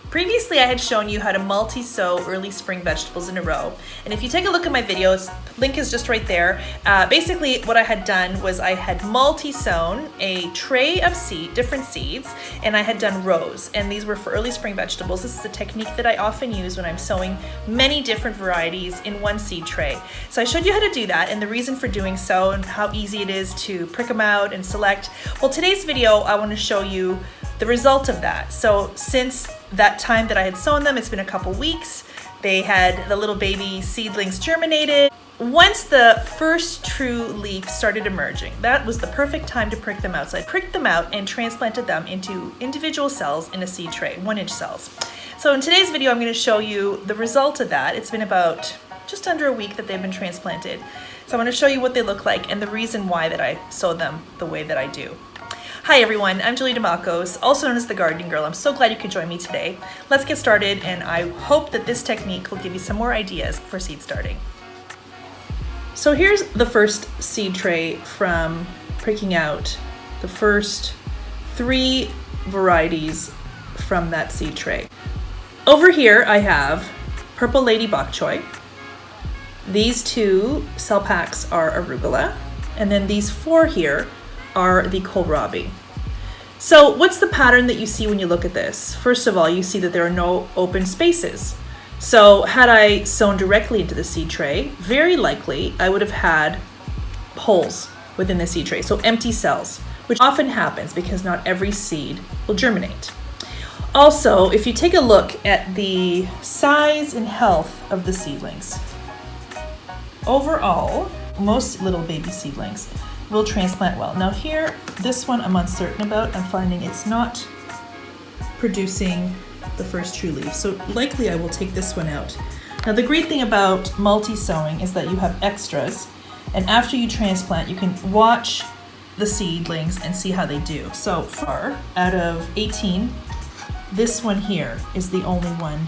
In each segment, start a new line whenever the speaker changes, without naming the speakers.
Previously, I had shown you how to multi-sow early spring vegetables in a row. And if you take a look at my videos, link is just right there. Basically, what I had done was I had multi-sown a tray of different seeds, and I had done rows. And these were for early spring vegetables. This is a technique that I often use when I'm sowing many different varieties in one seed tray. So I showed you how to do that and the reason for doing so and how easy it is to prick them out and select. Well, today's video, I want to show you the result of that. So since that time that I had sown them, it's been a couple weeks. They had the little baby seedlings germinated. Once the first true leaf started emerging, that was the perfect time to prick them out. So I pricked them out and transplanted them into individual cells in a seed tray, 1-inch cells. So in today's video, I'm going to show you the result of that. It's been about just under a week that they've been transplanted. So I'm going to show you what they look like and the reason why that I sow them the way that I do. Hi everyone, I'm Julie DeMalcos, also known as the Gardening Girl. I'm so glad you could join me today. Let's get started, and I hope that this technique will give you some more ideas for seed starting. So here's the first seed tray from pricking out the first 3 varieties from that seed tray. Over here I have Purple Lady Bok Choy. These 2 cell packs are arugula, and then these 4 here are the kohlrabi. So what's the pattern that you see when you look at this? First of all, you see that there are no open spaces. So had I sown directly into the seed tray, very likely I would have had holes within the seed tray, so empty cells, which often happens because not every seed will germinate. Also, if you take a look at the size and health of the seedlings, overall, most little baby seedlings will transplant well. Now here, this one I'm uncertain about. I'm finding it's not producing the first true leaf. So likely I will take this one out. Now the great thing about multi-sowing is that you have extras, and after you transplant, you can watch the seedlings and see how they do. So far, out of 18, this one here is the only one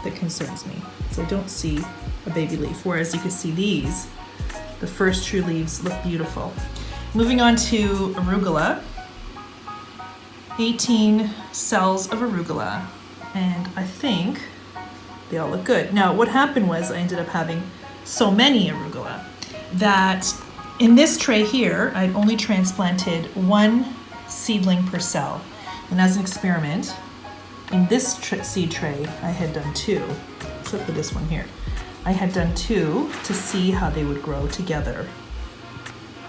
that concerns me. So I don't see a baby leaf, whereas you can see these, the first true leaves look beautiful. Moving on to arugula, 18 cells of arugula, and I think they all look good. Now what happened was I ended up having so many arugula that in this tray here, I'd only transplanted 1 seedling per cell. And as an experiment, in this seed tray, I had done 2, except for this one here. I had done 2 to see how they would grow together.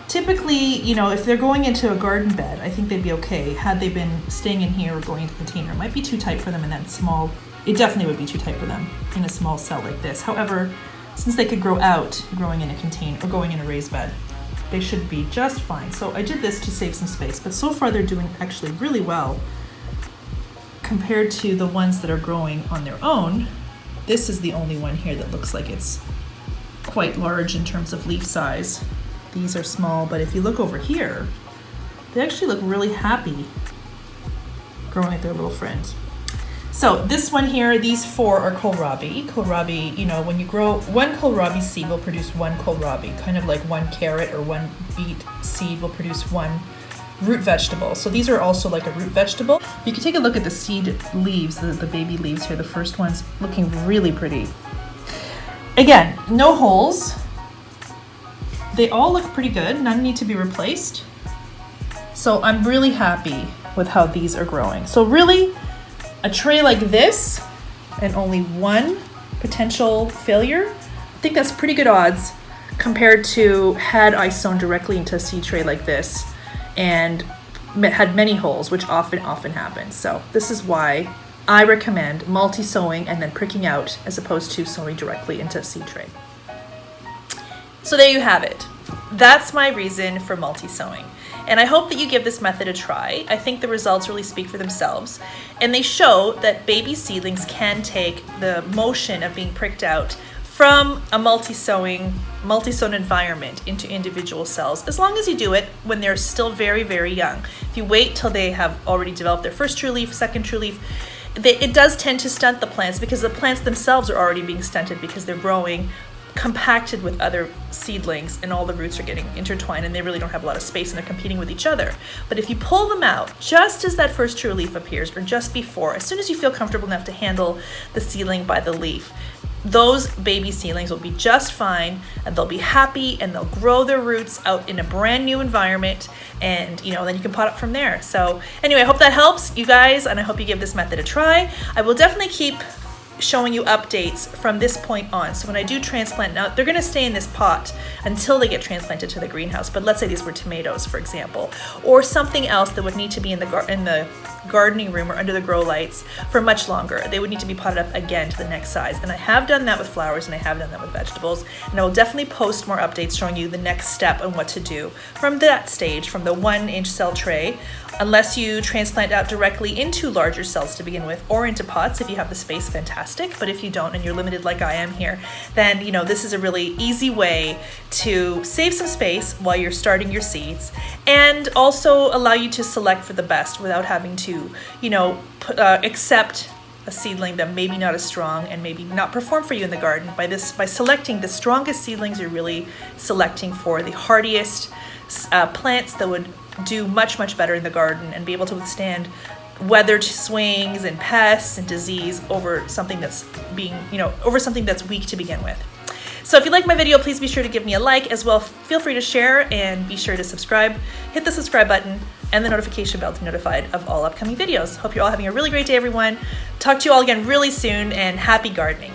Typically, you know, if they're going into a garden bed, I think they'd be okay. Had they been staying in here or going into a container, it might be too tight for them in that small, it definitely would be too tight for them in a small cell like this. However, since they could grow out growing in a container or going in a raised bed, they should be just fine. So I did this to save some space, but so far they're doing actually really well compared to the ones that are growing on their own. This is the only one here that looks like it's quite large in terms of leaf size. These are small, but if you look over here, they actually look really happy growing with their little friends. So this one here, these 4 are kohlrabi. Kohlrabi, you know, when you grow, 1 kohlrabi seed will produce 1 kohlrabi, kind of like 1 carrot or 1 beet seed will produce 1 root vegetable. So these are also like a root vegetable. You can take a look at the seed leaves, the baby leaves here. The first one's looking really pretty. Again, no holes. They all look pretty good. None need to be replaced. So I'm really happy with how these are growing. So really, a tray like this and only 1 potential failure, I think that's pretty good odds compared to had I sown directly into a seed tray like this and had many holes, which often happens. So this is why I recommend multi-sowing and then pricking out as opposed to sowing directly into a seed tray. So there you have it. That's my reason for multi-sowing. And I hope that you give this method a try. I think the results really speak for themselves. And they show that baby seedlings can take the motion of being pricked out from a multi-sown environment into individual cells, as long as you do it when they're still very, very young. If you wait till they have already developed their first true leaf, second true leaf, it does tend to stunt the plants because the plants themselves are already being stunted because they're growing compacted with other seedlings and all the roots are getting intertwined and they really don't have a lot of space and they're competing with each other. But if you pull them out just as that first true leaf appears, or just before, as soon as you feel comfortable enough to handle the seedling by the leaf, those baby seedlings will be just fine and they'll be happy and they'll grow their roots out in a brand new environment, and then you can pot up from there. So anyway, I hope that helps you guys and I hope you give this method a try. I will definitely keep showing you updates from this point on. So when I do transplant, now they're going to stay in this pot until they get transplanted to the greenhouse. But let's say these were tomatoes, for example, or something else that would need to be in the gardening room or under the grow lights for much longer. They would need to be potted up again to the next size. And I have done that with flowers and I have done that with vegetables. And I will definitely post more updates showing you the next step on what to do from that stage, from the 1-inch cell tray, unless you transplant out directly into larger cells to begin with, or into pots if you have the space, fantastic. But if you don't and you're limited like I am here, then this is a really easy way to save some space while you're starting your seeds, and also allow you to select for the best without having to accept a seedling that maybe not as strong and maybe not perform for you in the garden. By selecting the strongest seedlings, you're really selecting for the hardiest plants that would do much, much better in the garden and be able to withstand weather swings and pests and disease over something that's weak to begin with. So if you like my video, please be sure to give me a like as well. Feel free to share and be sure to subscribe. Hit the subscribe button and the notification bell to be notified of all upcoming videos. Hope you're all having a really great day, everyone. Talk to you all again really soon, and happy gardening.